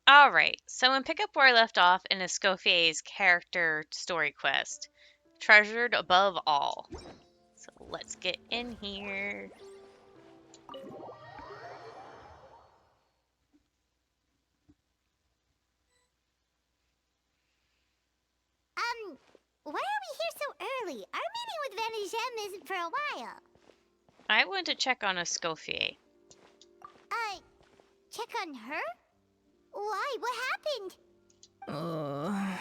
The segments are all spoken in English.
All right, so and pick up where I left off in Escoffier's character story quest. Treasured above all. So let's get in here. Why are we here so early? Our meeting with Vanigem isn't for a while. I went to check on Escoffier. Check on her? Why? What happened? Uh,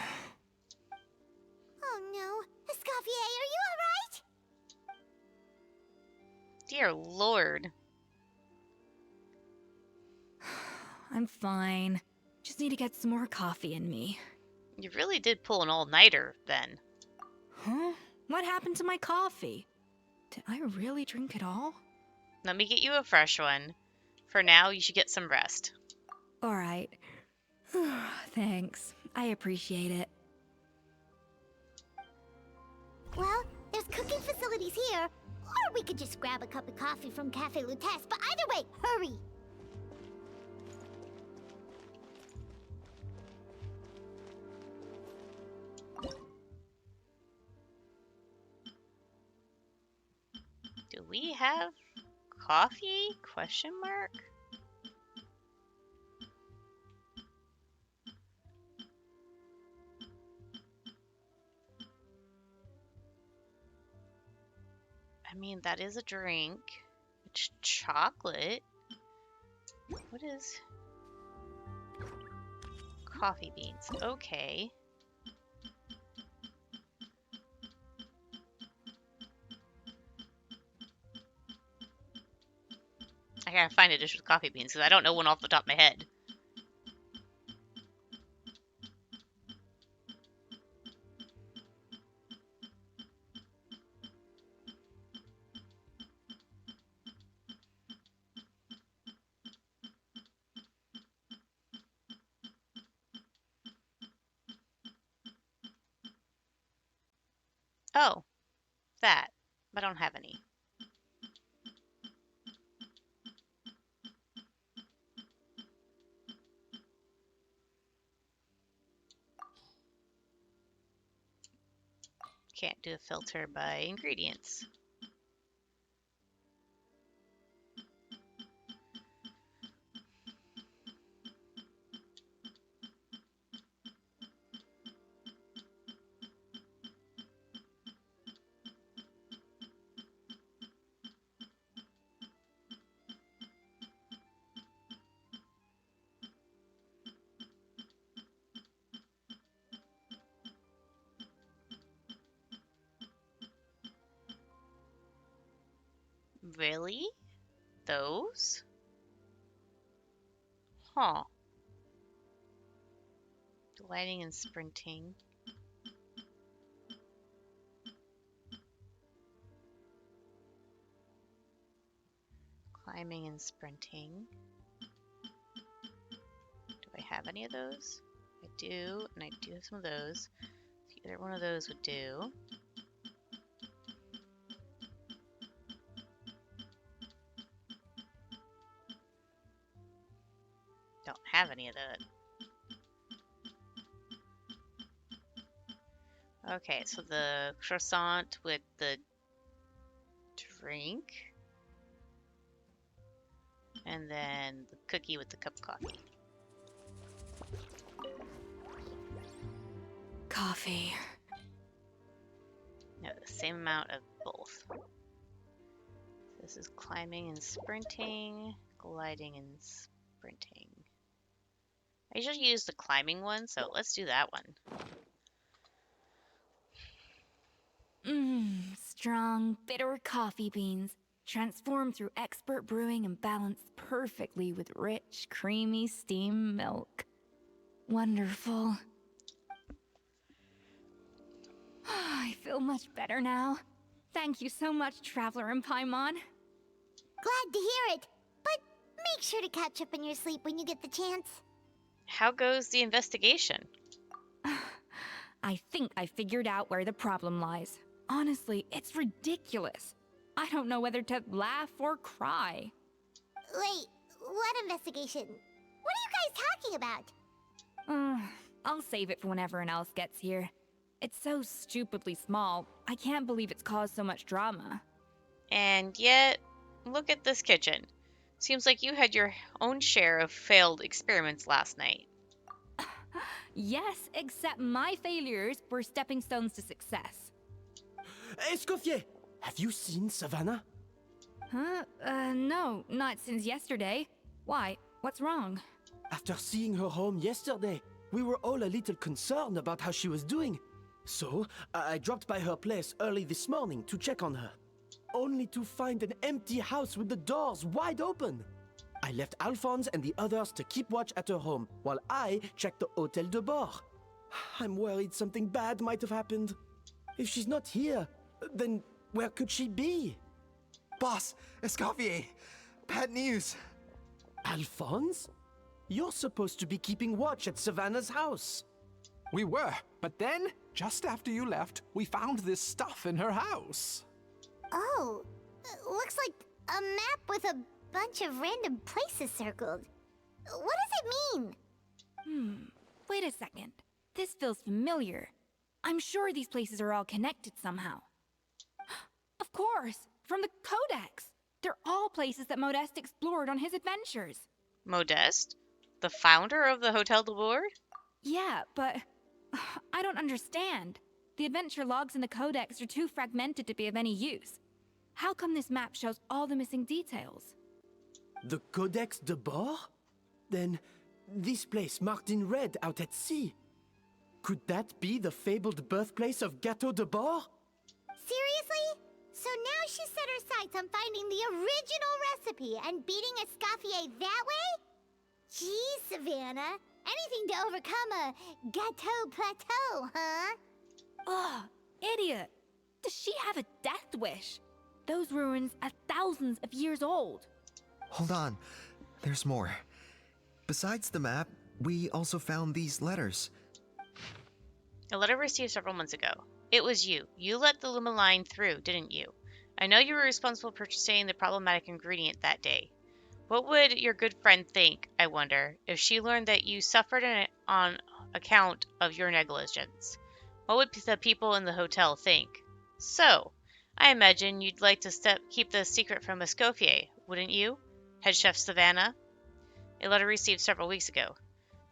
Oh no. Escoffier, are you alright? Dear Lord. I'm fine. Just need to get some more coffee in me. You really did pull an all-nighter then. Huh? What happened to my coffee? Did I really drink it all? Let me get you a fresh one. For now, you should get some rest. Alright. Thanks. I appreciate it. Well, there's cooking facilities here. Or we could just grab a cup of coffee from Cafe Lutece, but either way, hurry! Do we have coffee? Question mark? I mean, that is a drink. It's chocolate. What is... Coffee beans. Okay. I gotta find a dish with coffee beans because I don't know one off the top of my head. Oh, that. But I don't have any. Can't do a filter by ingredients. Really? Those? Huh. Gliding and sprinting. Climbing and sprinting. Do I have any of those? I do, and I do have some of those. So either one of those would do. Don't have any of that. Okay, so the croissant with the drink. And then the cookie with the cup of coffee. Coffee. No, the same amount of both. This is climbing and sprinting, gliding and sprinting. I usually use the climbing one, so let's do that one. Strong, bitter coffee beans. Transformed through expert brewing and balanced perfectly with rich, creamy steam milk. Wonderful. I feel much better now. Thank you so much, Traveler and Paimon. Glad to hear it. But make sure to catch up on your sleep when you get the chance. How goes the investigation? I think I figured out where the problem lies. Honestly, it's ridiculous. I don't know whether to laugh or cry. Wait, what investigation? What are you guys talking about? I'll save it for when everyone else gets here. It's so stupidly small, I can't believe it's caused so much drama. And yet, look at this kitchen. Seems like you had your own share of failed experiments last night. Yes, except my failures were stepping stones to success. Escoffier, have you seen Savannah? Huh? No, not since yesterday. Why? What's wrong? After seeing her home yesterday, we were all a little concerned about how she was doing. So, I dropped by her place early this morning to check on her. Only to find an empty house with the doors wide open. I left Alphonse and the others to keep watch at her home, while I checked the Hôtel de Bord. I'm worried something bad might have happened. If she's not here, then where could she be? Boss, Escoffier, bad news. Alphonse? You're supposed to be keeping watch at Savannah's house. We were, but then, just after you left, we found this stuff in her house. Oh, looks like a map with a bunch of random places circled. What does it mean? Wait a second. This feels familiar. I'm sure these places are all connected somehow. Of course, from the Codex. They're all places that Modeste explored on his adventures. Modeste? The founder of the Hotel de Bourg? Yeah, but I don't understand. The adventure logs in the Codex are too fragmented to be of any use. How come this map shows all the missing details? The Codex de Bord? Then, this place marked in red out at sea. Could that be the fabled birthplace of Gâteau de Bord? Seriously? So now she set her sights on finding the original recipe and beating Escoffier that way? Geez, Savannah. Anything to overcome a Gâteau plateau, huh? Ugh, idiot! Does she have a death wish? Those ruins are thousands of years old. Hold on, there's more. Besides the map, we also found these letters. A letter received several months ago. It was you. You let the Luma line through, didn't you? I know you were responsible for purchasing the problematic ingredient that day. What would your good friend think, I wonder, if she learned that you suffered on account of your negligence? What would the people in the hotel think? So, I imagine you'd like to keep the secret from Escoffier, wouldn't you, Head Chef Savannah? A letter received several weeks ago.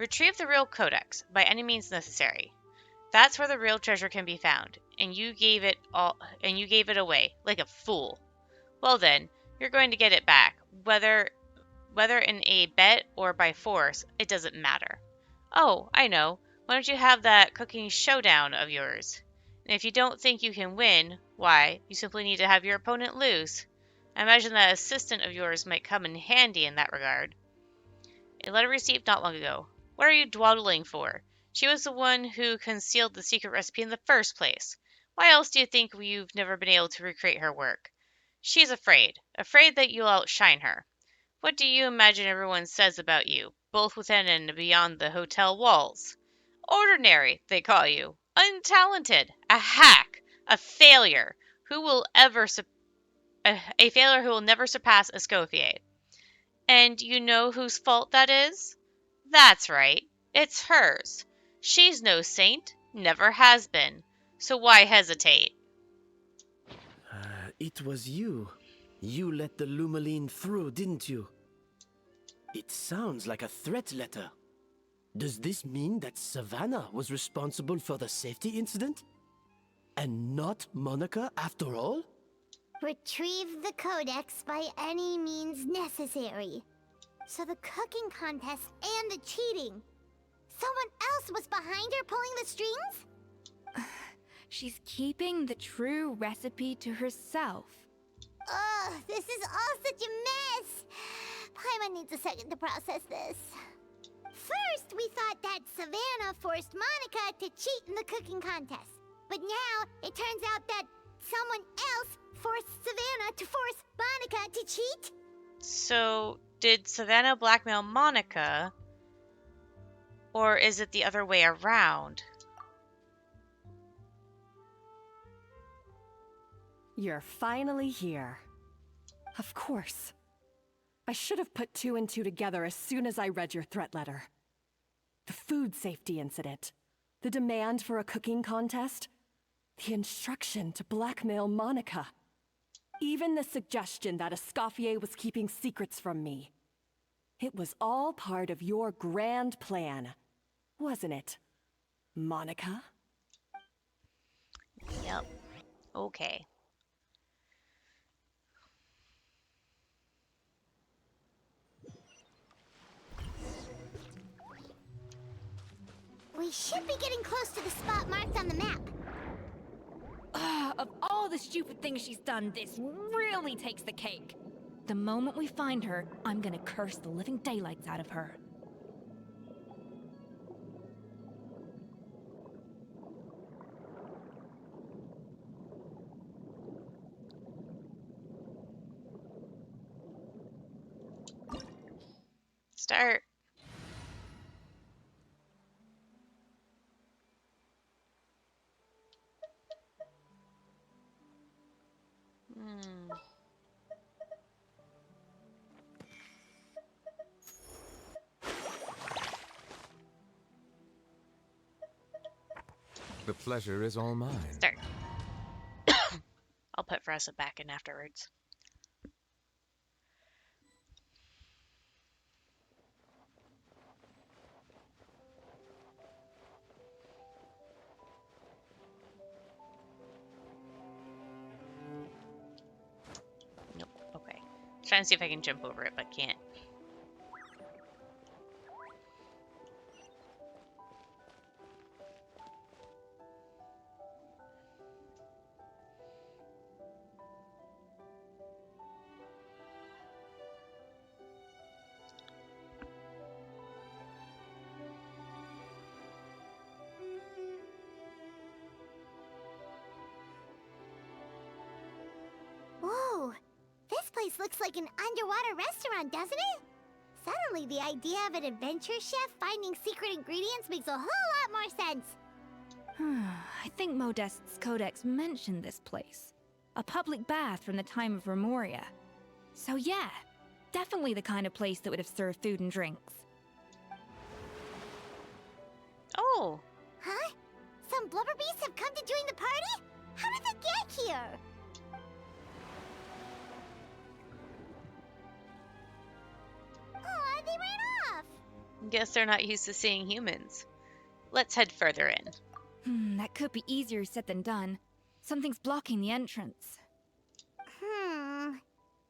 Retrieve the real codex, by any means necessary. That's where the real treasure can be found, and you gave it away, like a fool. Well then, you're going to get it back, whether in a bet or by force, it doesn't matter. Oh, I know. Why don't you have that cooking showdown of yours? And if you don't think you can win, why, you simply need to have your opponent lose. I imagine that assistant of yours might come in handy in that regard. A letter received not long ago. What are you dawdling for? She was the one who concealed the secret recipe in the first place. Why else do you think you've never been able to recreate her work? She's afraid that you'll outshine her. What do you imagine everyone says about you, both within and beyond the hotel walls? Ordinary, they call you. Untalented. A hack. A failure. A failure who will never surpass Escoffier. And you know whose fault that is? That's right. It's hers. She's no saint. Never has been. So why hesitate? It was you. You let the Lumaline through, didn't you? It sounds like a threat letter. Does this mean that Savannah was responsible for the safety incident? And not Monica after all? Retrieve the codex by any means necessary. So the cooking contest and the cheating. Someone else was behind her pulling the strings? She's keeping the true recipe to herself. Ugh, this is all such a mess. Paimon needs a second to process this. First, we thought that Savannah forced Monica to cheat in the cooking contest. But now, it turns out that someone else forced Savannah to force Monica to cheat? So, did Savannah blackmail Monica? Or is it the other way around? You're finally here. Of course. I should have put two and two together as soon as I read your threat letter. The food safety incident. The demand for a cooking contest. The instruction to blackmail Monica. Even the suggestion that Escoffier was keeping secrets from me. It was all part of your grand plan, wasn't it, Monica? Yep. Okay. We should be getting close to the spot marked on the map. Of all the stupid things she's done, this really takes the cake. The moment we find her, I'm gonna curse the living daylights out of her. Start. The pleasure is all mine. Start. I'll put Vressa back in afterwards. Nope. Okay. Trying to see if I can jump over it, but can't. Whoa, this place looks like an underwater restaurant, doesn't it? Suddenly, the idea of an adventure chef finding secret ingredients makes a whole lot more sense. I think Modest's codex mentioned this place. A public bath from the time of Remoria. So yeah, definitely the kind of place that would have served food and drinks. Oh, Huh? Some blubber beasts have come to join the party? How did they get here? Aw, they ran off! guess they're not used to seeing humans. Let's head further in. That could be easier said than done. Something's blocking the entrance.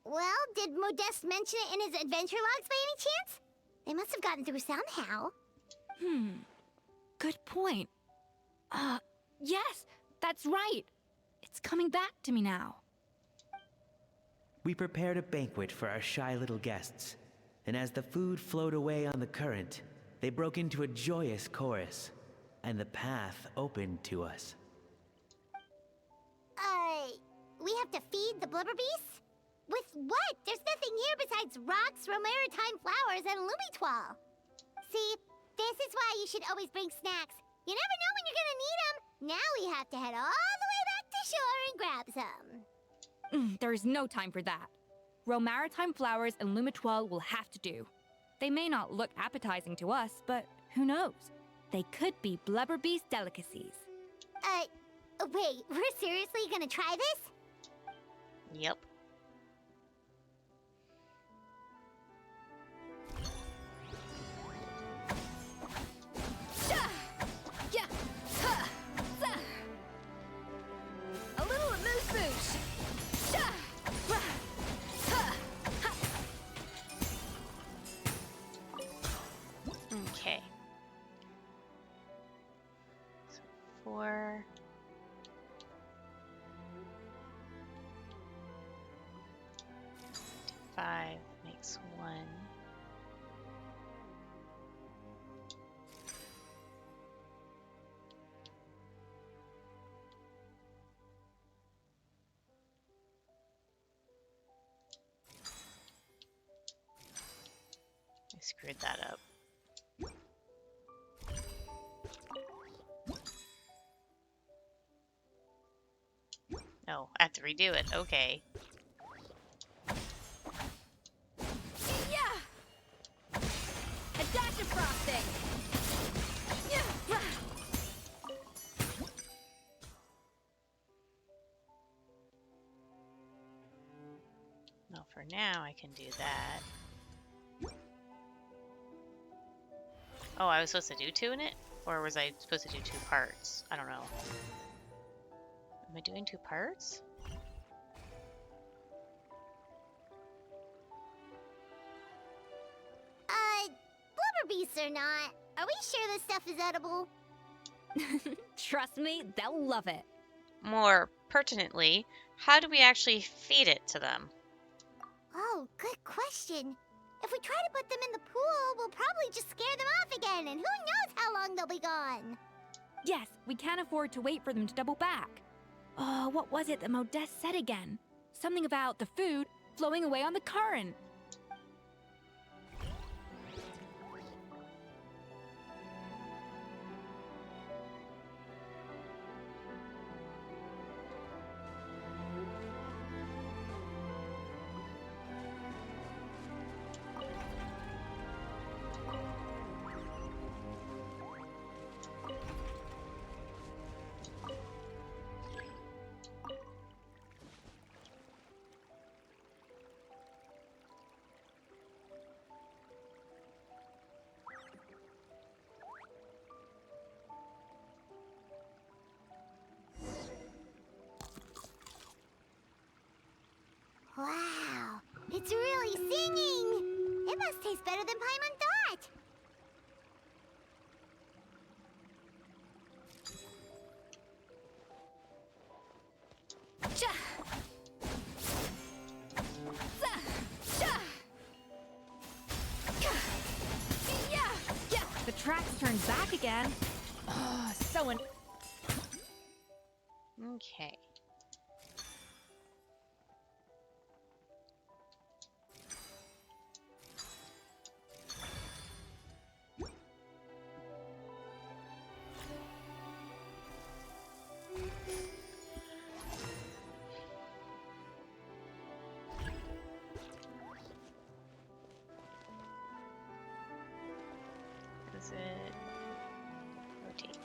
Well, did Modeste mention it in his adventure logs by any chance? They must have gotten through somehow. Good point. Yes, that's right. It's coming back to me now. We prepared a banquet for our shy little guests, and as the food flowed away on the current, they broke into a joyous chorus, and the path opened to us. We have to feed the blubber beasts? With what? There's nothing here besides rocks, romaritime flowers, and lumitoile. See, this is why you should always bring snacks. You never know when you're gonna need them. Now we have to head all the way back to shore and grab some. There is no time for that. Romaritime flowers and lumitoile will have to do. They may not look appetizing to us, but who knows? They could be blubber beast delicacies. Wait, we're seriously gonna try this? Yep. A little amuse-bouche. Okay. So 4. Five makes 1. I screwed that up. Oh, I have to redo it. Okay. A dash of frosting. For now, I can do that. Oh, I was supposed to do 2 in it? Or was I supposed to do 2 parts? I don't know. Am I doing 2 parts? Blubber beasts or not, are we sure this stuff is edible? Trust me, they'll love it. More pertinently, how do we actually feed it to them? Oh, good question. If we try to put them in the pool, we'll probably just scare them off again, and who knows how long they'll be gone. Yes, we can't afford to wait for them to double back. Oh, what was it that Modeste said again? Something about the food flowing away on the current. Wow, it's really singing! It must taste better than Paimon thought! The tracks turned back again. Oh, so Okay. Is it rotate?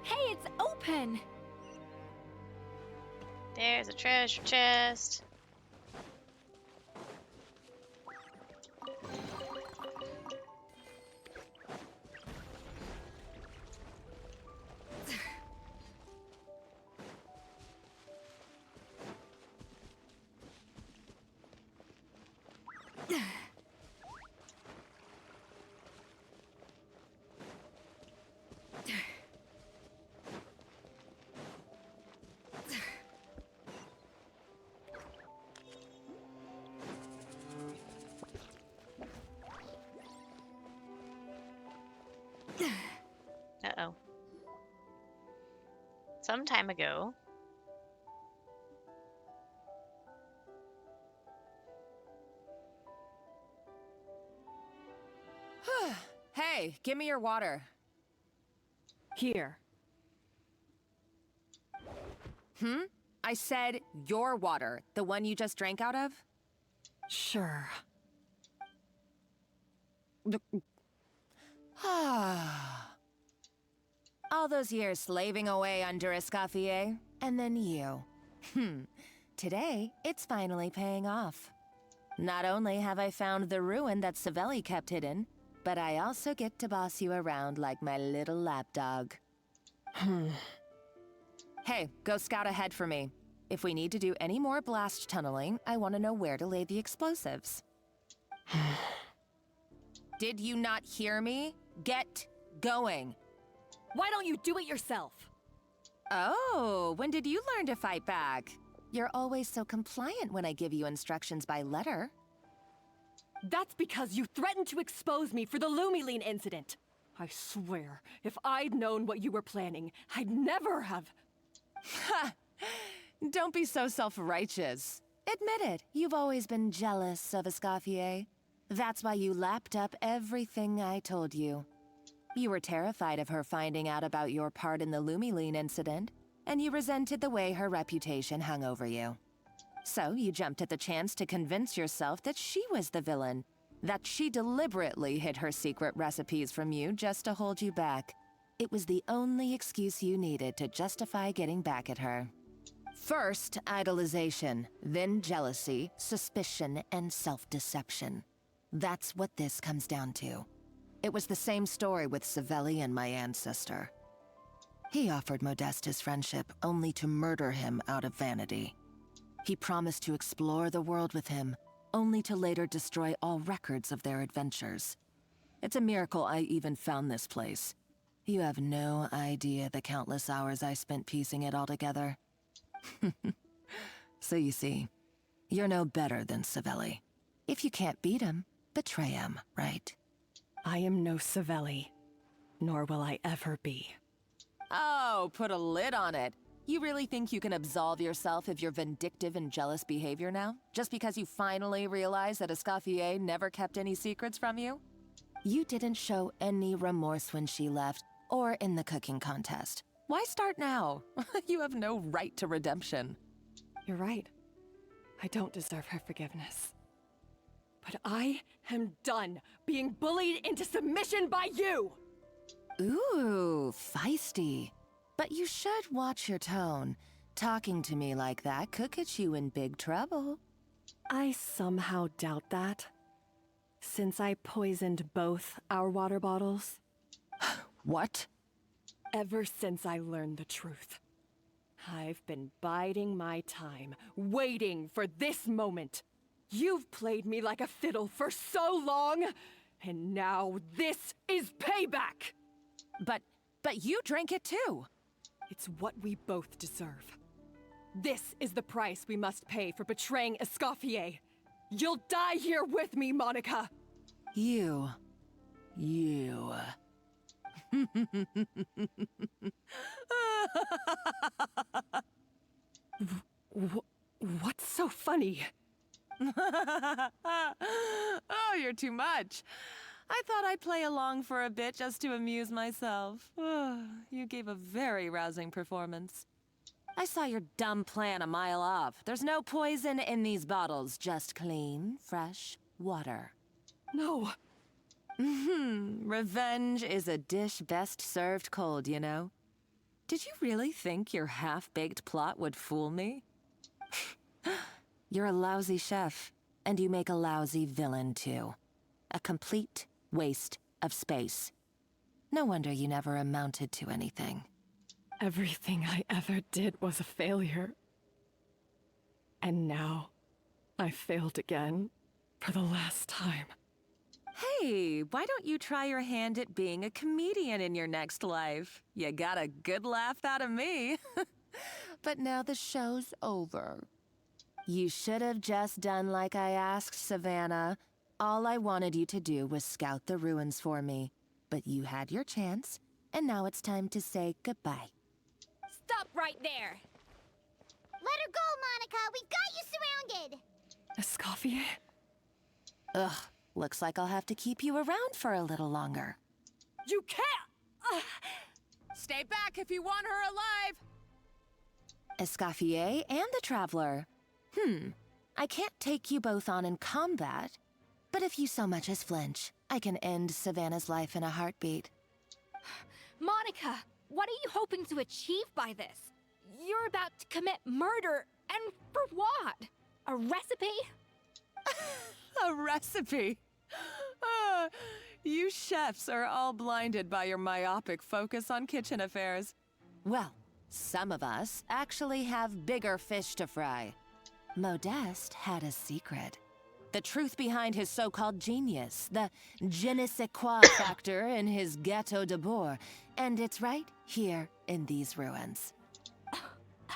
Hey, it's open! There's a treasure chest. Uh-oh. Some time ago, Hey, give me your water. Here. I said your water, the one you just drank out of? Sure. All those years slaving away under Escoffier, and then you. Today, it's finally paying off. Not only have I found the ruin that Savelli kept hidden, but I also get to boss you around like my little lapdog. Hey, go scout ahead for me. If we need to do any more blast tunneling, I want to know where to lay the explosives. Did you not hear me? Get going. Why don't you do it yourself? Oh, when did you learn to fight back? You're always so compliant when I give you instructions by letter. That's because you threatened to expose me for the Lumiline incident. I swear, if I'd known what you were planning, I'd never have... Ha! Don't be so self-righteous. Admit it, you've always been jealous of Escoffier. That's why you lapped up everything I told you. You were terrified of her finding out about your part in the Lumiline incident, and you resented the way her reputation hung over you. So you jumped at the chance to convince yourself that she was the villain, that she deliberately hid her secret recipes from you just to hold you back. It was the only excuse you needed to justify getting back at her. First, idolization, then jealousy, suspicion, and self-deception. That's what this comes down to. It was the same story with Savelli and my ancestor. He offered Modeste his friendship only to murder him out of vanity. He promised to explore the world with him, only to later destroy all records of their adventures. It's a miracle I even found this place. You have no idea the countless hours I spent piecing it all together. So you see, you're no better than Savelli. If you can't beat him, betray him, right? I am no Savelli, nor will I ever be. Oh, put a lid on it. You really think you can absolve yourself of your vindictive and jealous behavior now? Just because you finally realized that Escoffier never kept any secrets from you? You didn't show any remorse when she left, or in the cooking contest. Why start now? You have no right to redemption. You're right. I don't deserve her forgiveness. But I am done being bullied into submission by you! Ooh, feisty. But you should watch your tone. Talking to me like that could get you in big trouble. I somehow doubt that. Since I poisoned both our water bottles. What? Ever since I learned the truth. I've been biding my time, waiting for this moment. You've played me like a fiddle for so long, and now this is payback! But you drank it too! It's what we both deserve. This is the price we must pay for betraying Escoffier. You'll die here with me, Monica! You. What's so funny? Oh, you're too much. I thought I'd play along for a bit just to amuse myself. You gave a very rousing performance. I saw your dumb plan a mile off. There's no poison in these bottles, just clean, fresh water. No. Revenge is a dish best served cold, you know? Did you really think your half-baked plot would fool me? You're a lousy chef, and you make a lousy villain, too. A complete waste of space. No wonder you never amounted to anything. Everything I ever did was a failure. And now, I failed again, for the last time. Hey, why don't you try your hand at being a comedian in your next life? You got a good laugh out of me. But now the show's over. You should have just done like I asked, Savannah. All I wanted you to do was scout the ruins for me. But you had your chance, and now it's time to say goodbye. Stop right there! Let her go, Monica! We've got you surrounded! Escoffier? Ugh, looks like I'll have to keep you around for a little longer. You can't! Stay back if you want her alive! Escoffier and the Traveler. I can't take you both on in combat, but if you so much as flinch, I can end Savannah's life in a heartbeat. Monica, what are you hoping to achieve by this? You're about to commit murder, and for what? A recipe? A recipe? You chefs are all blinded by your myopic focus on kitchen affairs. Well, some of us actually have bigger fish to fry. Modeste had a secret. The truth behind his so-called genius, the je ne sais quoi factor in his Gâteau de Bourg, and it's right here in these ruins.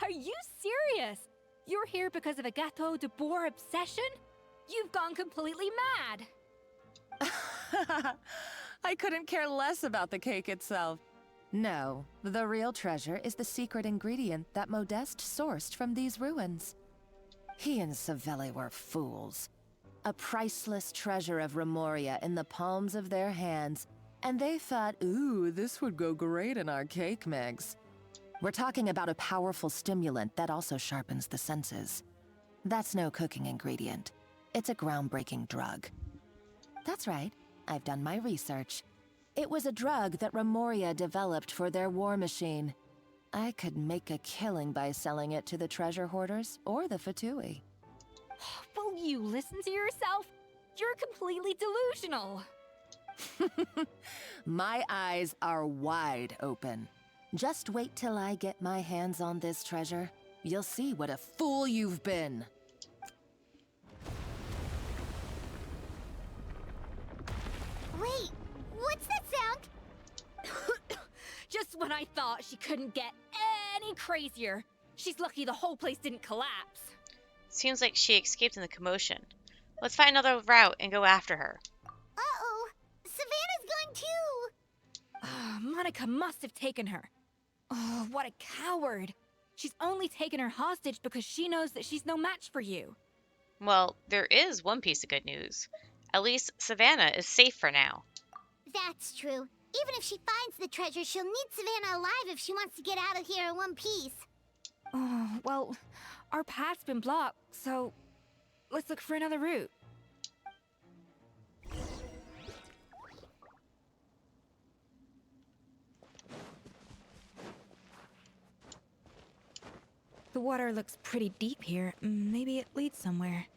Are you serious? You're here because of a Gâteau de Bourg obsession? You've gone completely mad. I couldn't care less about the cake itself. No, the real treasure is the secret ingredient that Modeste sourced from these ruins. He and Savelli were fools. A priceless treasure of Remoria in the palms of their hands, and they thought, ooh, this would go great in our cake mix. We're talking about a powerful stimulant that also sharpens the senses. That's no cooking ingredient. It's a groundbreaking drug. That's right, I've done my research. It was a drug that Remoria developed for their war machine. I could make a killing by selling it to the treasure hoarders or the Fatui. Will you listen to yourself? You're completely delusional. My eyes are wide open. Just wait till I get my hands on this treasure. You'll see what a fool you've been. Wait, what's that sound? Just when I thought she couldn't get any crazier. She's lucky the whole place didn't collapse. Seems like she escaped in the commotion. Let's find another route and go after her. Uh-oh, Savannah's gone too. Monica must have taken her. Oh, what a coward. She's only taken her hostage because she knows that she's no match for you. Well, there is one piece of good news. At least Savannah is safe for now. That's true. Even if she finds the treasure, she'll need Savannah alive if she wants to get out of here in one piece. Oh, well, our path's been blocked, so let's look for another route. The water looks pretty deep here. Maybe it leads somewhere.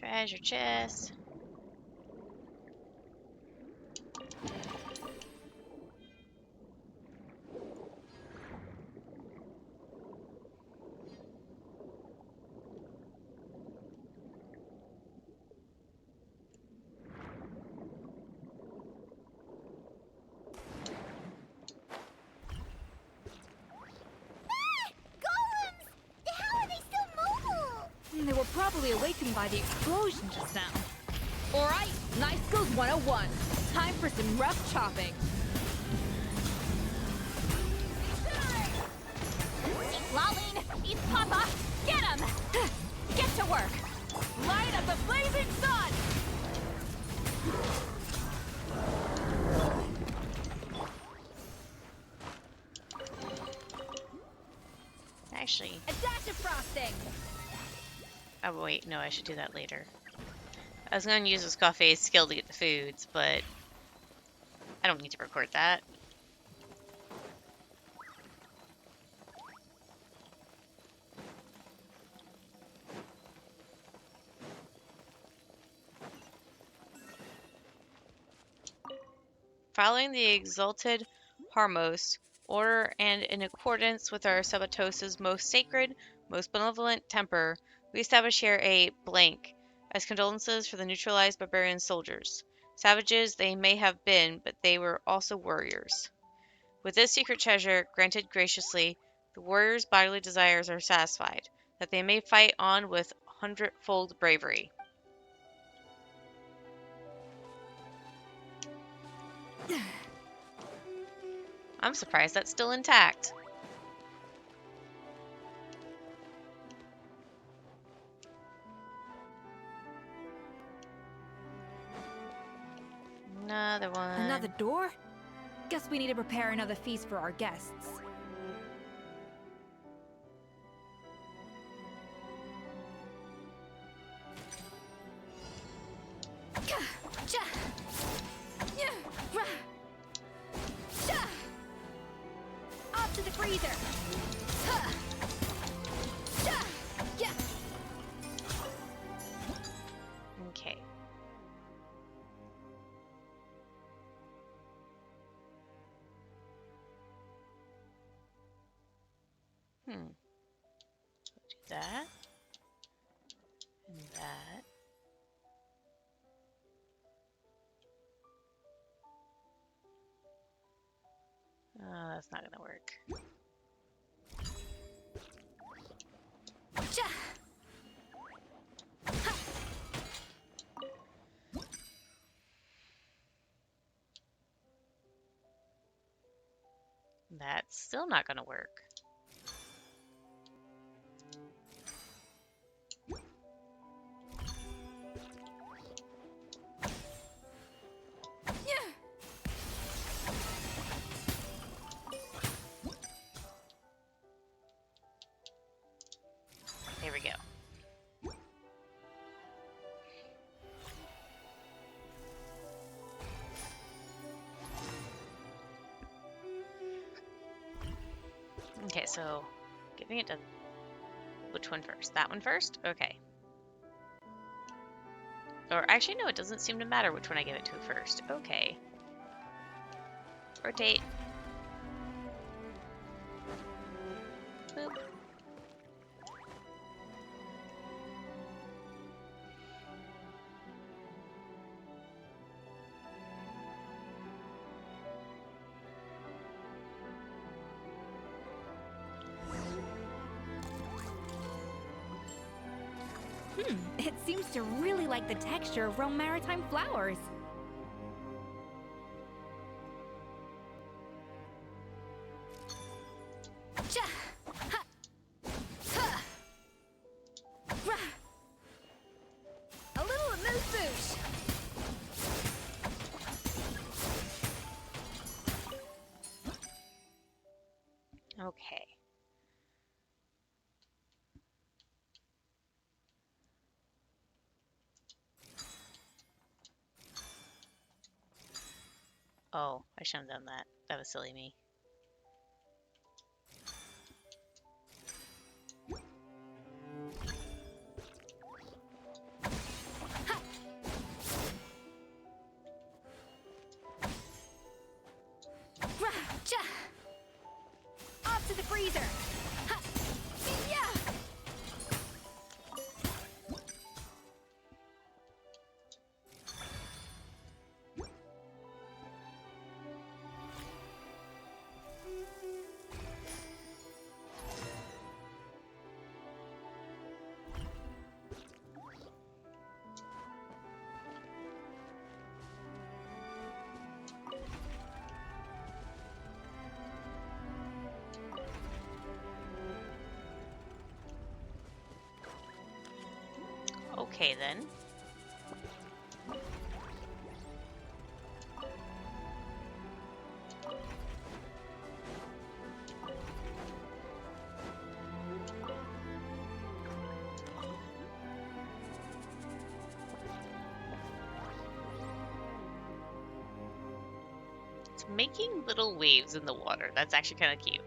Treasure chest. They were probably awakened by the explosion just now. Alright, Night Skills 101. Time for some rough chopping. Eat Laline! Eat Papa! Get him! Get to work! Light up the blazing sun! Actually, A dash of frosting! oh wait, no, I should do that later. I was going to use Escaffier's skill to get the foods, but I don't need to record that. Following the exalted Harmos order and in accordance with our Sabatos's most sacred, most benevolent temper, we establish here a blank as condolences for the neutralized barbarian soldiers. Savages they may have been, but they were also warriors. With this secret treasure granted graciously, the warriors' bodily desires are satisfied, that they may fight on with hundredfold bravery. I'm surprised that's still intact. Another one. Another door? Guess we need to prepare another feast for our guests. Off to the freezer! Okay. Do that. And that. Oh, that's not gonna work. That's still not gonna work. There we go. Okay, so giving it to which one first? That one first? Okay. Or actually, no, it doesn't seem to matter which one I give it to first. Okay. Rotate. Boop. It seems to really like the texture of Rome Maritime flowers. A little amuse-bouche. Okay. Oh, I shouldn't have done that. That was silly me. Off to the freezer! Okay, then. It's making little waves in the water. That's actually kind of cute.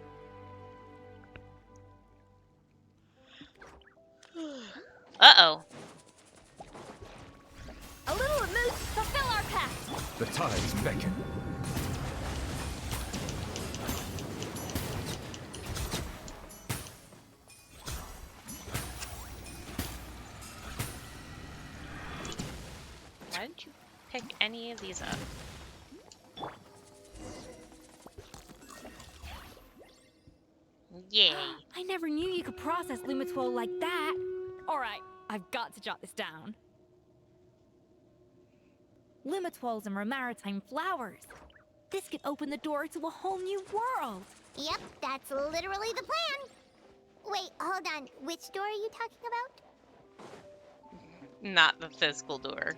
Uh-oh. A little amuse fulfill our pact. The tides beckon. Why didn't you pick any of these up? Yay. I never knew you could process Lumitwol like that. Alright, I've got to jot this down. Lumitwols and Maritime flowers. This could open the door to a whole new world. Yep, that's literally the plan. Wait, hold on. Which door are you talking about? Not the physical door.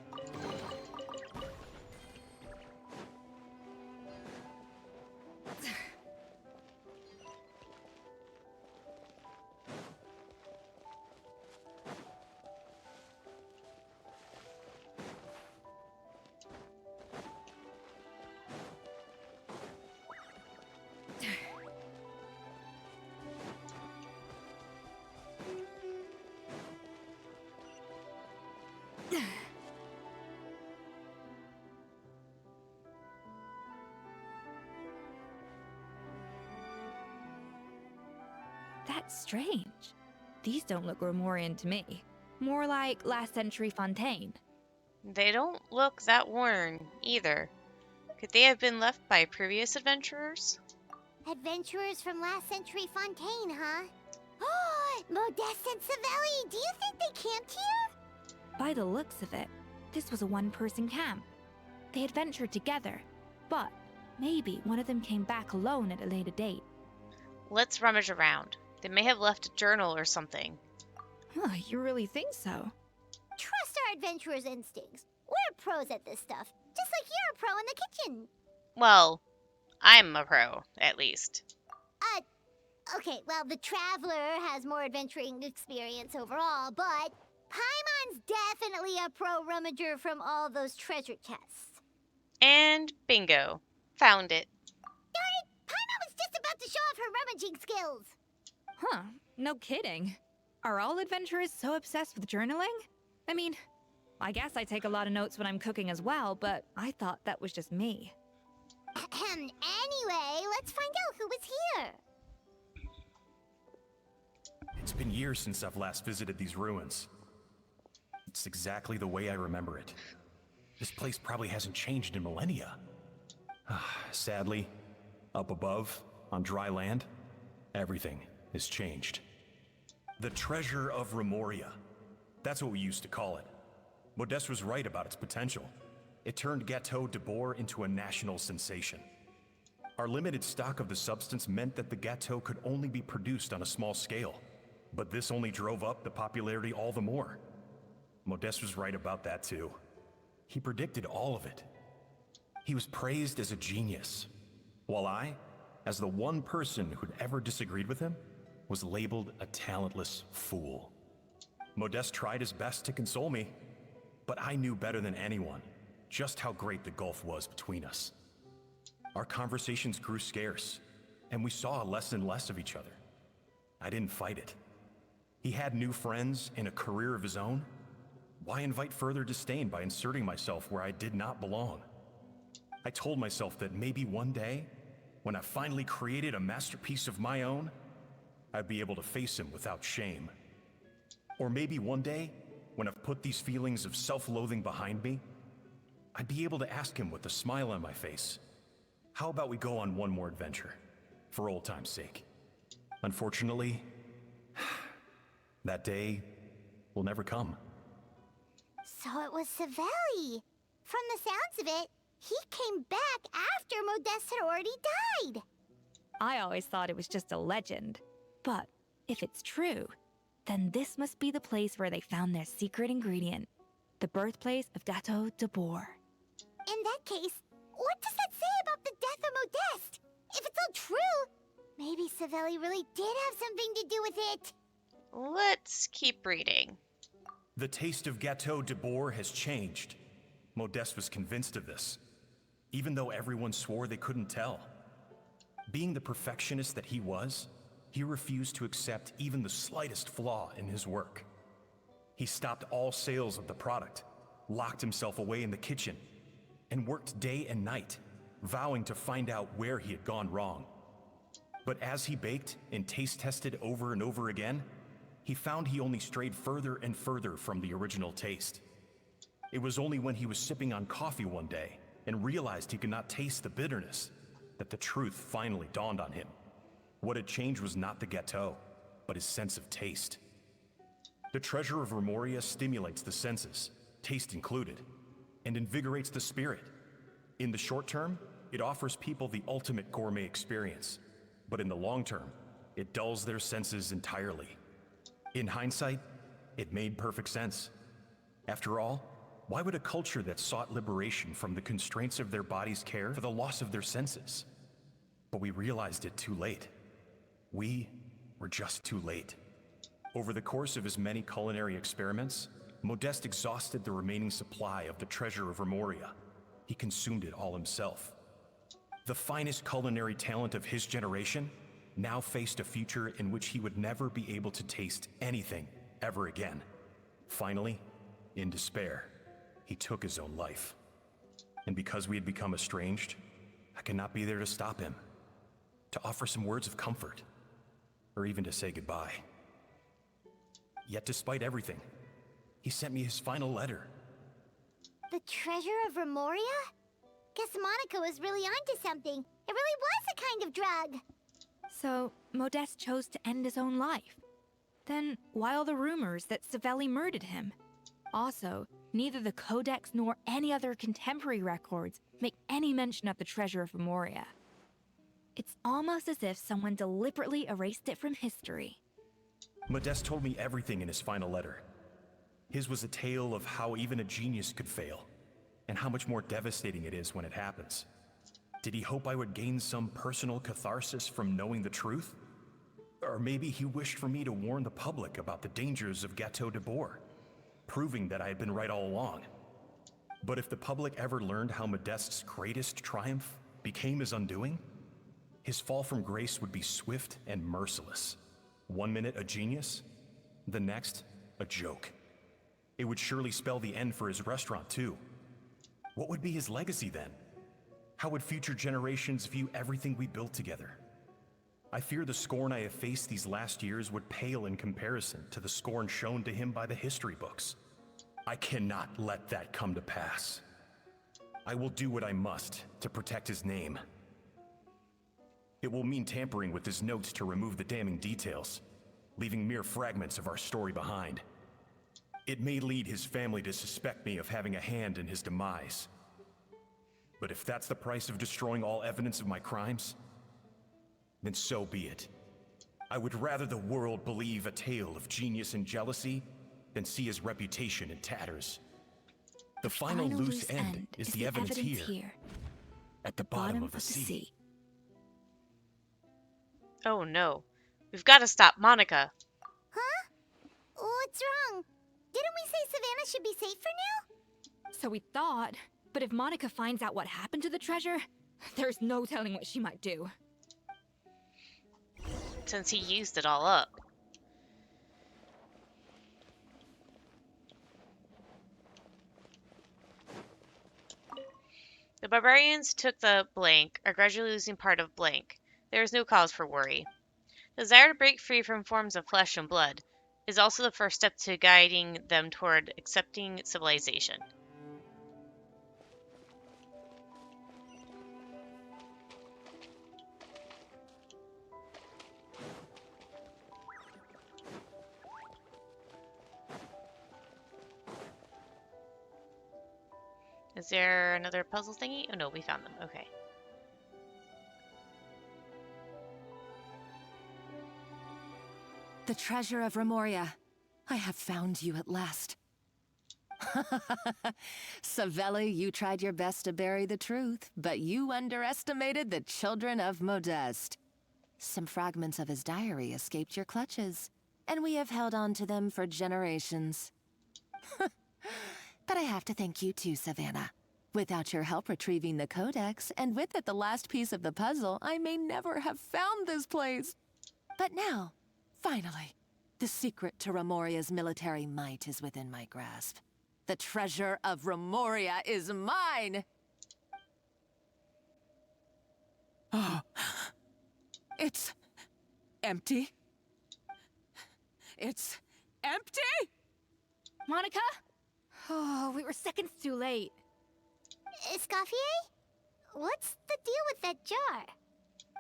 That's strange. These don't look Romorian to me. More like last century Fontaine. They don't look that worn either. Could they have been left by previous adventurers? Adventurers from last century Fontaine, huh? Oh, Modeste and Savelli, do you think they camped here? By the looks of it, this was a one-person camp. They adventured together, but maybe one of them came back alone at a later date. Let's rummage around. They may have left a journal or something. Huh, you really think so? Trust our adventurers' instincts. We're pros at this stuff, just like you're a pro in the kitchen. Well, I'm a pro, at least. Okay, well, the Traveler has more adventuring experience overall, but Paimon's definitely a pro rummager from all those treasure chests. And bingo. Found it. Darn it! Paimon was just about to show off her rummaging skills. Huh, no kidding. Are all adventurers so obsessed with journaling? I mean, I guess I take a lot of notes when I'm cooking as well, but I thought that was just me. Anyway, let's find out who was here. It's been years since I've last visited these ruins. It's exactly the way I remember it. This place probably hasn't changed in millennia. Sadly, up above, on dry land, everything has changed. The treasure of Remoria. That's what we used to call it. Modeste was right about its potential. It turned Gateau de Bourg into a national sensation. Our limited stock of the substance meant that the Gateau could only be produced on a small scale. But this only drove up the popularity all the more. Modeste was right about that too. He predicted all of it. He was praised as a genius, while I, as the one person who'd ever disagreed with him, was labeled a talentless fool. Modeste tried his best to console me, but I knew better than anyone just how great the gulf was between us. Our conversations grew scarce, and we saw less and less of each other. I didn't fight it. He had new friends and a career of his own. Why invite further disdain by inserting myself where I did not belong? I told myself that maybe one day, when I finally created a masterpiece of my own, I'd be able to face him without shame. Or maybe one day, when I've put these feelings of self-loathing behind me, I'd be able to ask him with a smile on my face, how about we go on one more adventure, for old time's sake? Unfortunately, that day will never come. So it was Savelli. From the sounds of it, he came back after Modeste had already died. I always thought it was just a legend. But if it's true, then this must be the place where they found their secret ingredient, the birthplace of Gateau de Bourg. In that case, what does that say about the death of Modeste? If it's all true, maybe Savelli really did have something to do with it. Let's keep reading. The taste of Gateau de Bourg has changed. Modeste was convinced of this, even though everyone swore they couldn't tell. Being the perfectionist that he was, he refused to accept even the slightest flaw in his work. He stopped all sales of the product, locked himself away in the kitchen, and worked day and night, vowing to find out where he had gone wrong. But as he baked and taste tested over and over again, he found he only strayed further and further from the original taste. It was only when he was sipping on coffee one day and realized he could not taste the bitterness that the truth finally dawned on him. What had changed was not the Gateau, but his sense of taste. The treasure of Remoria stimulates the senses, taste included, and invigorates the spirit. In the short term, it offers people the ultimate gourmet experience. But in the long term, it dulls their senses entirely. In hindsight, it made perfect sense. After all, why would a culture that sought liberation from the constraints of their bodies care for the loss of their senses? But we realized it too late. We were just too late. Over the course of his many culinary experiments, Modeste exhausted the remaining supply of the treasure of Remoria. He consumed it all himself. The finest culinary talent of his generation now faced a future in which he would never be able to taste anything ever again. Finally, in despair, he took his own life. And because we had become estranged, I could not be there to stop him, to offer some words of comfort, or even to say goodbye. Yet despite everything, he sent me his final letter. The treasure of Remoria? Guess Monica was really onto something. It really was a kind of drug. So, Modeste chose to end his own life. Then, why all the rumors that Savelli murdered him? Also, neither the Codex nor any other contemporary records make any mention of the treasure of Remoria. It's almost as if someone deliberately erased it from history. Modeste told me everything in his final letter. His was a tale of how even a genius could fail, and how much more devastating it is when it happens. Did he hope I would gain some personal catharsis from knowing the truth? Or maybe he wished for me to warn the public about the dangers of Gateau de Bourg, proving that I had been right all along. But if the public ever learned how Modeste's greatest triumph became his undoing, his fall from grace would be swift and merciless. 1 minute a genius, the next a joke. It would surely spell the end for his restaurant too. What would be his legacy then? How would future generations view everything we built together? I fear the scorn I have faced these last years would pale in comparison to the scorn shown to him by the history books. I cannot let that come to pass. I will do what I must to protect his name. It will mean tampering with his notes to remove the damning details, leaving mere fragments of our story behind. It may lead his family to suspect me of having a hand in his demise. But if that's the price of destroying all evidence of my crimes, then so be it. I would rather the world believe a tale of genius and jealousy than see his reputation in tatters. The final loose end is the evidence here, at the bottom of the sea. Oh no. We've got to stop Monica. Huh? What's wrong? Didn't we say Savannah should be safe for now? So we thought, but if Monica finds out what happened to the treasure, there's no telling what she might do. Since he used it all up. The barbarians took the blank, are gradually losing part of blank. There is no cause for worry. The desire to break free from forms of flesh and blood is also the first step to guiding them toward accepting civilization. Is there another puzzle thingy? Oh no, we found them. Okay. The treasure of Remoria. I have found you at last. Savelli, you tried your best to bury the truth, but you underestimated the children of Modeste. Some fragments of his diary escaped your clutches, and we have held on to them for generations. But I have to thank you too, Savannah. Without your help retrieving the Codex, and with it the last piece of the puzzle, I may never have found this place. But now, finally, the secret to Remoria's military might is within my grasp. The treasure of Remoria is mine! Oh, it's empty. It's empty? Monica? Oh, we were seconds too late. Escoffier? What's the deal with that jar?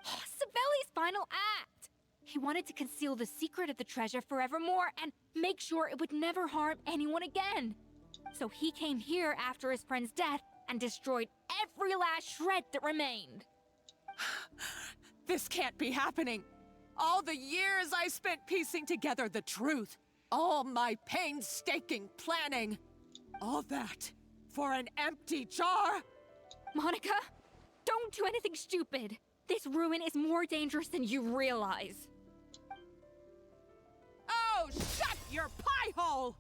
Savelli's final act! He wanted to conceal the secret of the treasure forevermore and make sure it would never harm anyone again. So he came here after his friend's death and destroyed every last shred that remained. This can't be happening. All the years I spent piecing together the truth. All my painstaking planning. All that for an empty jar? Monica, don't do anything stupid. This ruin is more dangerous than you realize. Oh, shut your pie hole!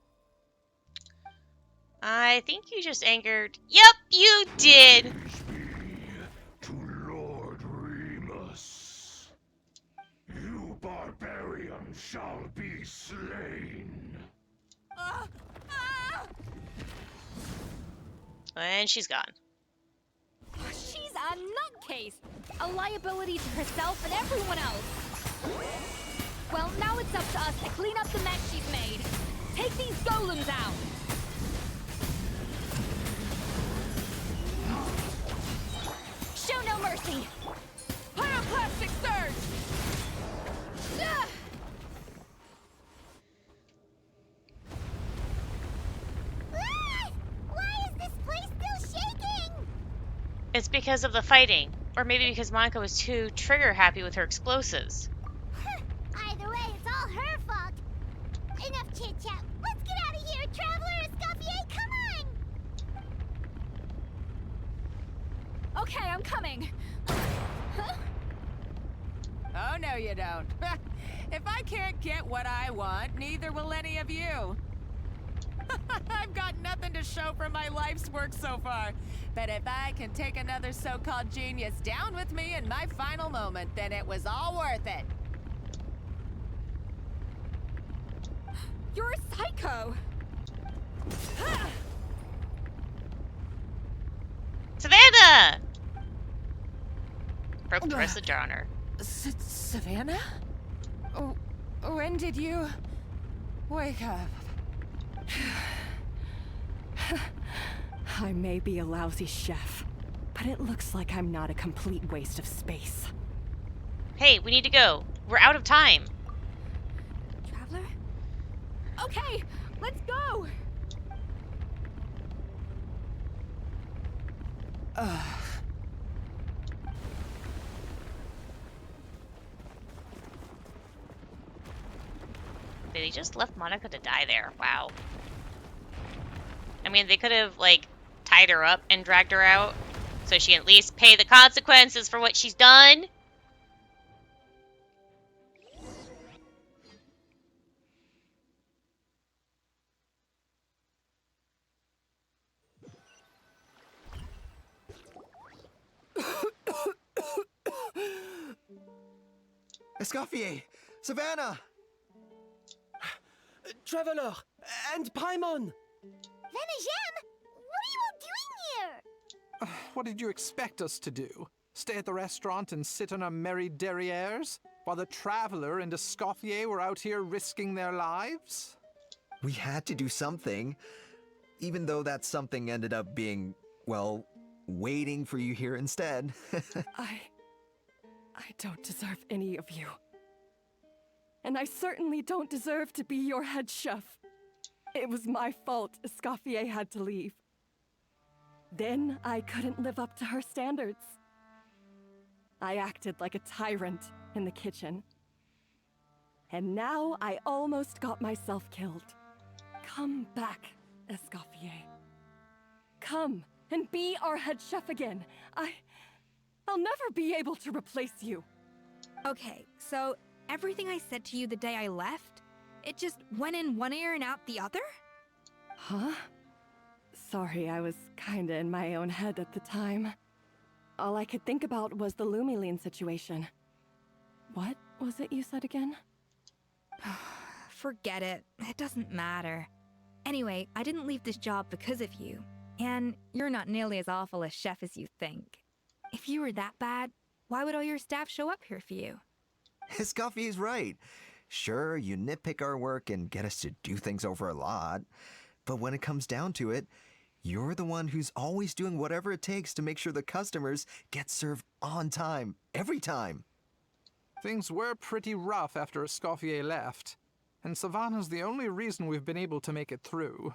I think you just angered. Yep, you did. To Lord Remus. You barbarian shall be slain. And she's gone. She's a nutcase, a liability to herself and everyone else. Well, now it's up to us to clean up the mess she's made. Take these golems out. Show no mercy. Pyroclastic surge! Ugh. Ah! Why is this place still shaking? It's because of the fighting. Or maybe because Monica was too trigger happy with her explosives. Either way, it's all her fault. Enough chit-chat. Let's get out of here, Traveler Escoffier, come on! Okay, I'm coming. Oh, no you don't. If I can't get what I want, neither will any of you. I've got nothing to show for my life's work so far. But if I can take another so-called genius down with me in my final moment, then it was all worth it. You're a psycho. Savannah! Broke the rest of the jar on her. Savannah? Oh, when did you wake up? I may be a lousy chef, but it looks like I'm not a complete waste of space. Hey, we need to go. We're out of time. Traveler? Okay, let's go. They just left Monica to die there. Wow. I mean, they could have, like, tied her up and dragged her out so she can at least pay the consequences for what she's done. Escoffier! Savannah! Traveler! And Paimon! Venejem, what are you all doing here? What did you expect us to do? Stay at the restaurant and sit on our merry derrieres? While the Traveler and Escoffier were out here risking their lives? We had to do something. Even though that something ended up being, well, waiting for you here instead. I don't deserve any of you. And I certainly don't deserve to be your head chef. It was my fault Escoffier had to leave. Then I couldn't live up to her standards. I acted like a tyrant in the kitchen. And now I almost got myself killed. Come back, Escoffier. Come and be our head chef again. I'll never be able to replace you. Okay, so everything I said to you the day I left, it just went in one ear and out the other? Huh? Sorry, I was kinda in my own head at the time. All I could think about was the Lumiline situation. What was it you said again? Forget it. It doesn't matter. Anyway, I didn't leave this job because of you. And you're not nearly as awful a chef as you think. If you were that bad, why would all your staff show up here for you? Escoffier's right. Sure, you nitpick our work and get us to do things over a lot. But when it comes down to it, you're the one who's always doing whatever it takes to make sure the customers get served on time, every time. Things were pretty rough after Escoffier left. And Savannah's the only reason we've been able to make it through.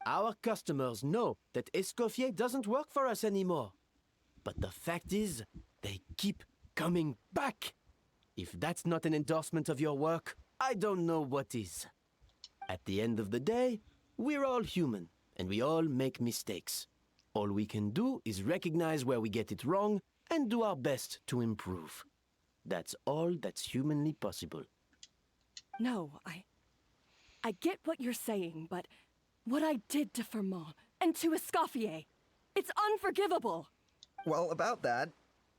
Our customers know that Escoffier doesn't work for us anymore. But the fact is, they keep coming back. If that's not an endorsement of your work, I don't know what is. At the end of the day, we're all human, and we all make mistakes. All we can do is recognize where we get it wrong and do our best to improve. That's all that's humanly possible. No, I get what you're saying, but what I did to Firmin and to Escoffier, it's unforgivable. Well, about that,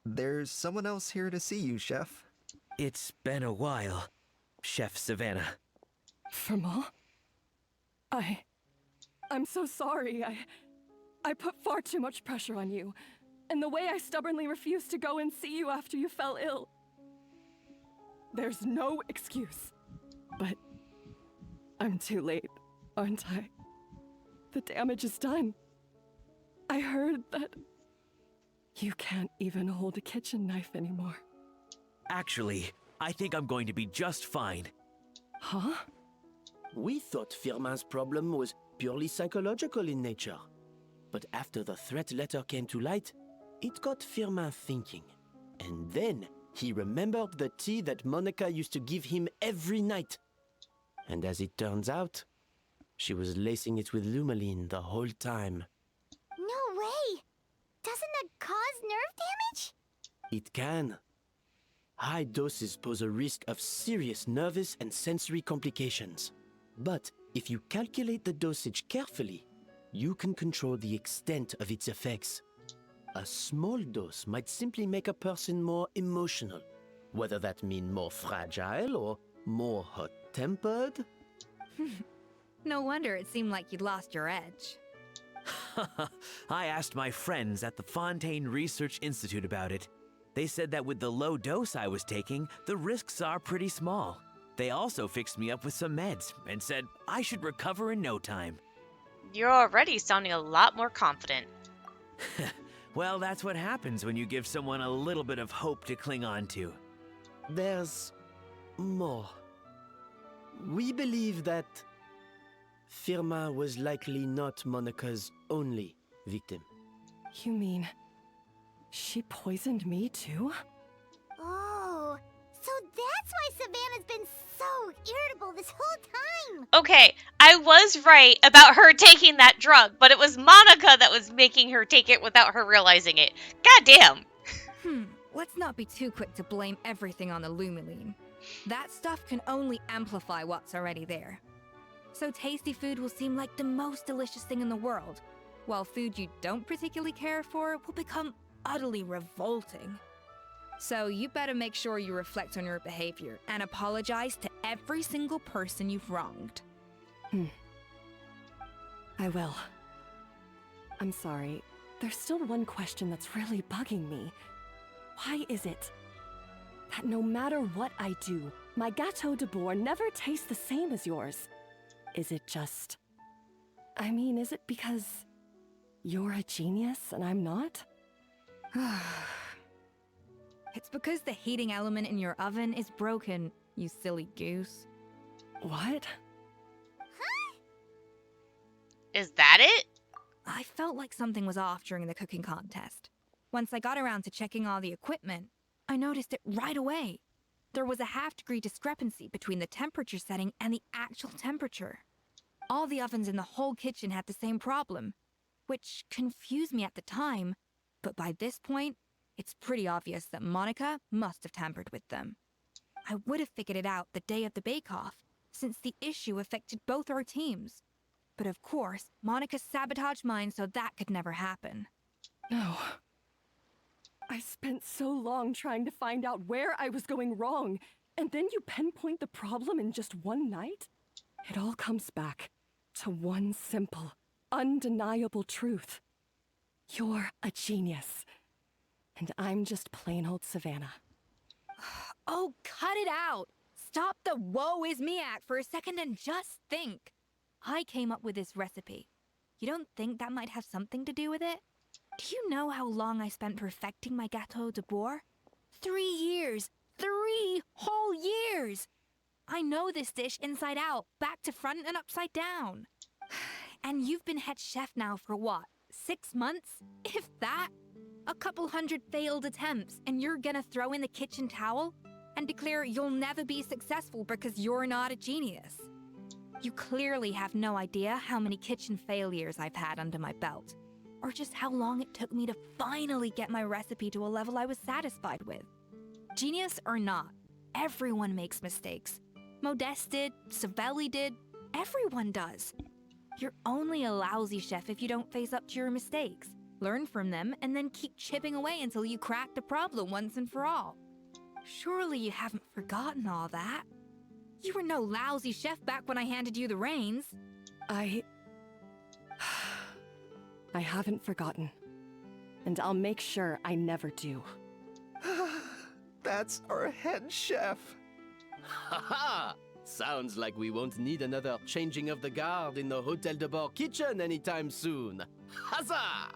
there's someone else here to see you, Chef. It's been a while, Chef Savannah. Firmin? I'm so sorry. I put far too much pressure on you, and the way I stubbornly refused to go and see you after you fell ill. There's no excuse. But I'm too late, aren't I? The damage is done. I heard that you can't even hold a kitchen knife anymore. Actually, I think I'm going to be just fine. Huh? We thought Firmin's problem was purely psychological in nature. But after the threat letter came to light, it got Firmin thinking. And then he remembered the tea that Monica used to give him every night. And as it turns out, she was lacing it with Lumaline the whole time. No way! Doesn't that cause nerve damage? It can. High doses pose a risk of serious nervous and sensory complications. But if you calculate the dosage carefully, you can control the extent of its effects. A small dose might simply make a person more emotional, whether that mean more fragile or more hot-tempered. No wonder it seemed like you'd lost your edge. I asked my friends at the Fontaine Research Institute about it. They said that with the low dose I was taking, the risks are pretty small. They also fixed me up with some meds and said I should recover in no time. You're already sounding a lot more confident. Well, that's what happens when you give someone a little bit of hope to cling on to. There's more. We believe that Firmin was likely not Monica's only victim. You mean she poisoned me too? Oh, so that's why Savannah's been so irritable this whole time. Okay, I was right about her taking that drug, but it was Monica that was making her take it without her realizing it. Goddamn. Let's not be too quick to blame everything on the Lumaline. That stuff can only amplify what's already there. So tasty food will seem like the most delicious thing in the world, while food you don't particularly care for will become utterly revolting. So you better make sure you reflect on your behavior and apologize to every single person you've wronged. I will. I'm sorry. There's still one question that's really bugging me. Why is it that no matter what I do, my Gâteau de Bourg never tastes the same as yours? Is it just... I mean, is it because you're a genius and I'm not? It's because the heating element in your oven is broken, you silly goose. What? Is that it? I felt like something was off during the cooking contest. Once I got around to checking all the equipment, I noticed it right away. There was a half-degree discrepancy between the temperature setting and the actual temperature. All the ovens in the whole kitchen had the same problem, which confused me at the time, but by this point, it's pretty obvious that Monica must have tampered with them. I would have figured it out the day of the bake-off, since the issue affected both our teams. But of course, Monica sabotaged mine so that could never happen. No. I spent so long trying to find out where I was going wrong, and then you pinpoint the problem in just one night? It all comes back to one simple, undeniable truth. You're a genius, and I'm just plain old Savannah. Oh, cut it out! Stop the woe is me act for a second and just think. I came up with this recipe. You don't think that might have something to do with it? Do you know how long I spent perfecting my Gâteau de Bourg? 3 years! 3 whole years! I know this dish inside out, back to front and upside down. And you've been head chef now for what, 6 months? If that? A couple hundred failed attempts, and you're gonna throw in the kitchen towel and declare you'll never be successful because you're not a genius. You clearly have no idea how many kitchen failures I've had under my belt, or just how long it took me to finally get my recipe to a level I was satisfied with. Genius or not, everyone makes mistakes. Modeste did, Savelli did, everyone does. You're only a lousy chef if you don't face up to your mistakes, learn from them, and then keep chipping away until you crack the problem once and for all. Surely you haven't forgotten all that. You were no lousy chef back when I handed you the reins. I haven't forgotten. And I'll make sure I never do. That's our head chef. Haha! Sounds like we won't need another changing of the guard in the Hotel de Bord kitchen anytime soon. Huzzah!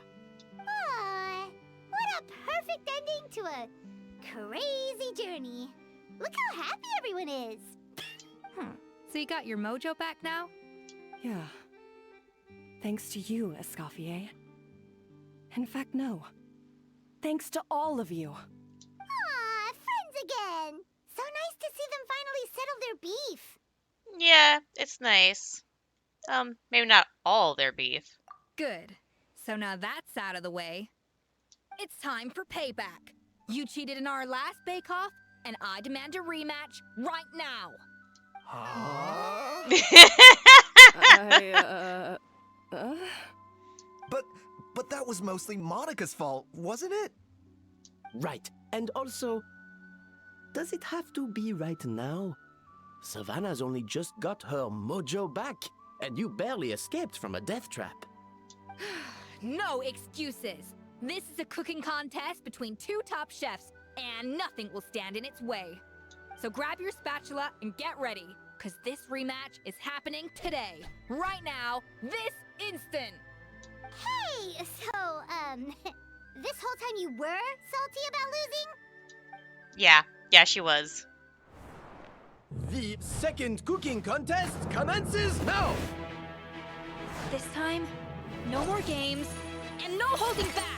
Aw, what a perfect ending to a crazy journey. Look how happy everyone is. So you got your mojo back now? Yeah. Thanks to you, Escoffier. In fact, no. Thanks to all of you. Aw, friends again. So nice to see them finally settle their beef. Yeah, it's nice. Maybe not all their beef. Good. So now that's out of the way. It's time for payback. You cheated in our last bake-off, and I demand a rematch right now. But that was mostly Monica's fault, wasn't it? Right. And also, does it have to be right now? Savannah's only just got her mojo back, and you barely escaped from a death trap. No excuses. This is a cooking contest between two top chefs, and nothing will stand in its way. So grab your spatula and get ready, because this rematch is happening today. Right now, this instant. Hey, so, this whole time you were salty about losing? Yeah, she was. The second cooking contest commences now! This time, no more games, and no holding back!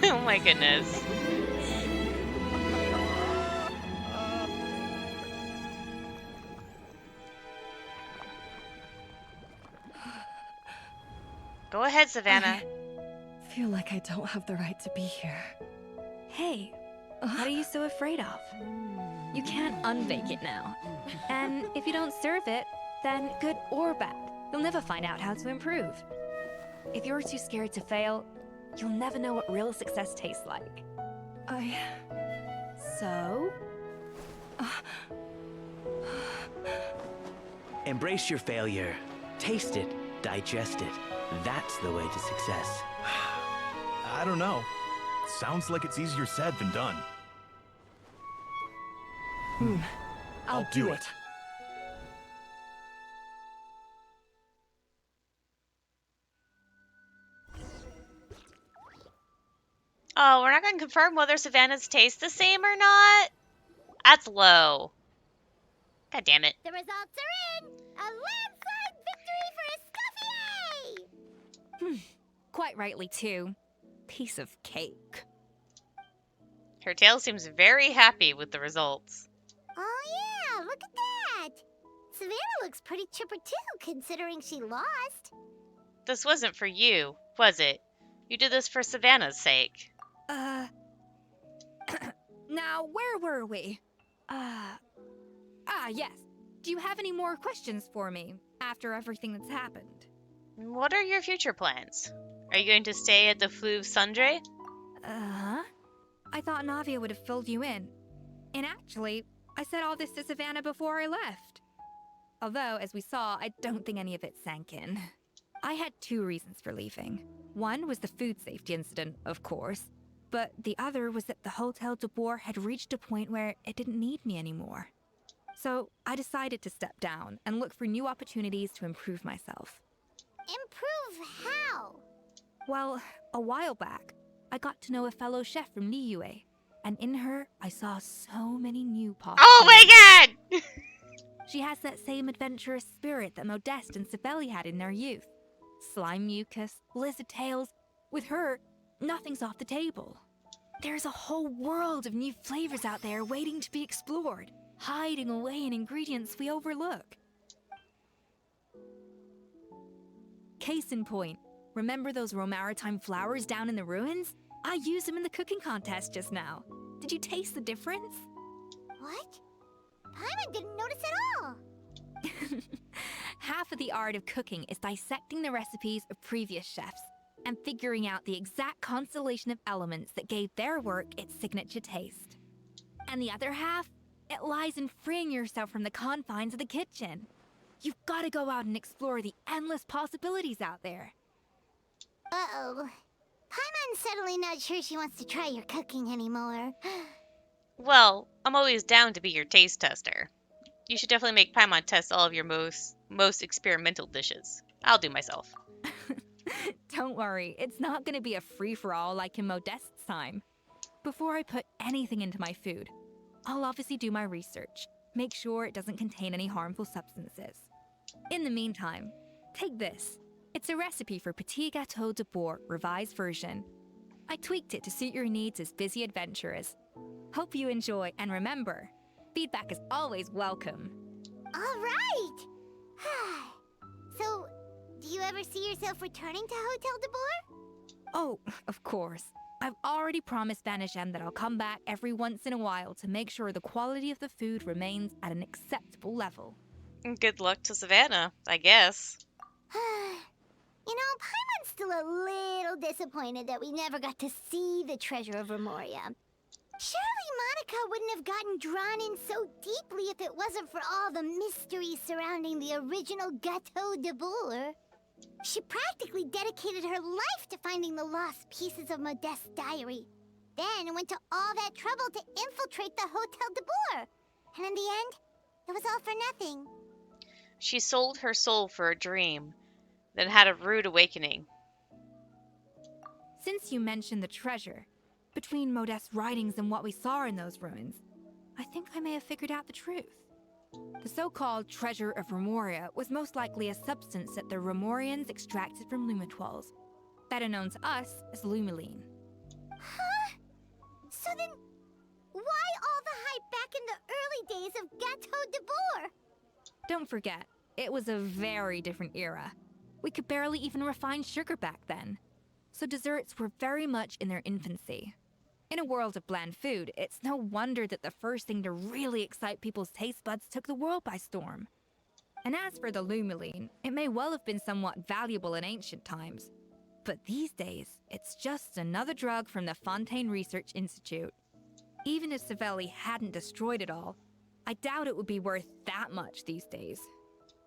Oh my goodness. Go ahead, Savannah. I feel like I don't have the right to be here. Hey, what are you so afraid of? You can't unbake it now. And if you don't serve it, then good or bad, you'll never find out how to improve. If you're too scared to fail, you'll never know what real success tastes like. So? Embrace your failure. Taste it. Digest it. That's the way to success. I don't know. Sounds like it's easier said than done. I'll do it. Oh, we're not going to confirm whether Savannah's taste the same or not? That's low. God damn it. The results are in! A landslide victory for Escoffier! Quite rightly, too. Piece of cake. Her tail seems very happy with the results. Oh yeah, look at that! Savannah looks pretty chipper too, considering she lost. This wasn't for you, was it? You did this for Savannah's sake. Now, where were we? Yes. Do you have any more questions for me after everything that's happened? What are your future plans? Are you going to stay at the Fleuve Sundre? I thought Navia would have filled you in. And actually, I said all this to Savannah before I left. Although, as we saw, I don't think any of it sank in. I had 2 reasons for leaving. One was the food safety incident, of course, but the other was that the Hotel de Boer had reached a point where it didn't need me anymore. So I decided to step down and look for new opportunities to improve myself. Improve how? Well, a while back, I got to know a fellow chef from Liyue, and in her, I saw so many new possibilities. Oh my god! She has that same adventurous spirit that Modeste and Sibeli had in their youth. Slime mucus, lizard tails. With her, nothing's off the table. There's a whole world of new flavors out there waiting to be explored, hiding away in ingredients we overlook. Case in point, remember those Romaritime flowers down in the ruins? I used them in the cooking contest just now. Did you taste the difference? What? Paimon didn't notice at all. Half of the art of cooking is dissecting the recipes of previous chefs and figuring out the exact constellation of elements that gave their work its signature taste. And the other half, it lies in freeing yourself from the confines of the kitchen. You've got to go out and explore the endless possibilities out there. Uh-oh. Paimon's suddenly not sure she wants to try your cooking anymore. Well, I'm always down to be your taste tester. You should definitely make Paimon test all of your most experimental dishes. I'll do myself. Don't worry, it's not going to be a free-for-all like in Modeste's time. Before I put anything into my food, I'll obviously do my research, make sure it doesn't contain any harmful substances. In the meantime, take this. It's a recipe for Petit Gâteau de Boer, revised version. I tweaked it to suit your needs as busy adventurers. Hope you enjoy, and remember, feedback is always welcome. All right! So, do you ever see yourself returning to Hotel de Boer? Oh, of course. I've already promised Vanishem that I'll come back every once in a while to make sure the quality of the food remains at an acceptable level. Good luck to Savannah, I guess. You know, Paimon's still a little disappointed that we never got to see the treasure of Remoria. Surely Monica wouldn't have gotten drawn in so deeply if it wasn't for all the mystery surrounding the original Gâteau de Boer. She practically dedicated her life to finding the lost pieces of Modeste's diary. Then went to all that trouble to infiltrate the Hotel de Boer. And in the end, it was all for nothing. She sold her soul for a dream, then had a rude awakening. Since you mentioned the treasure, between Modeste's writings and what we saw in those ruins, I think I may have figured out the truth. The so-called treasure of Remoria was most likely a substance that the Remorians extracted from Lumitoiles, better known to us as Lumiline. Huh? So then, why all the hype back in the early days of Gâteau de Boer? Don't forget, it was a very different era. We could barely even refine sugar back then. So desserts were very much in their infancy. In a world of bland food, it's no wonder that the first thing to really excite people's taste buds took the world by storm. And as for the Lumiline, it may well have been somewhat valuable in ancient times. But these days, it's just another drug from the Fontaine Research Institute. Even if Sibeli hadn't destroyed it all, I doubt it would be worth that much these days.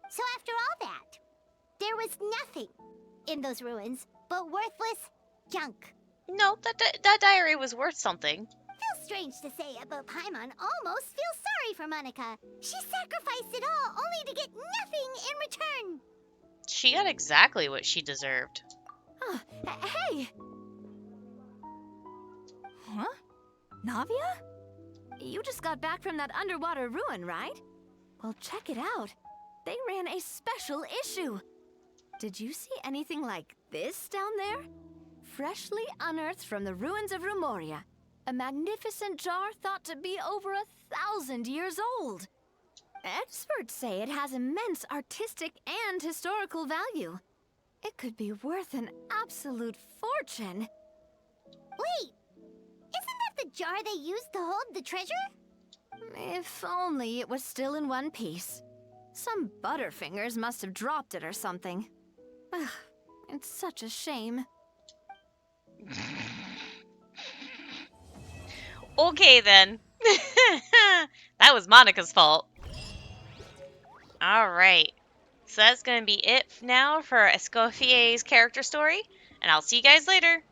So after all that, there was nothing in those ruins but worthless junk. No, that diary was worth something. Feels strange to say it, but Paimon almost feels sorry for Monica. She sacrificed it all only to get nothing in return. She got exactly what she deserved. Hey! Huh? Navia? You just got back from that underwater ruin, right? Well, check it out. They ran a special issue. Did you see anything like this down there? Freshly unearthed from the ruins of Remoria. A magnificent jar thought to be over 1,000 years old. Experts say it has immense artistic and historical value. It could be worth an absolute fortune. Wait, isn't that the jar they used to hold the treasure? If only it was still in one piece. Some butterfingers must have dropped it or something. Ugh, it's such a shame. Okay then. That was Monica's fault. Alright. So that's going to be it now for Escoffier's character story. And I'll see you guys later.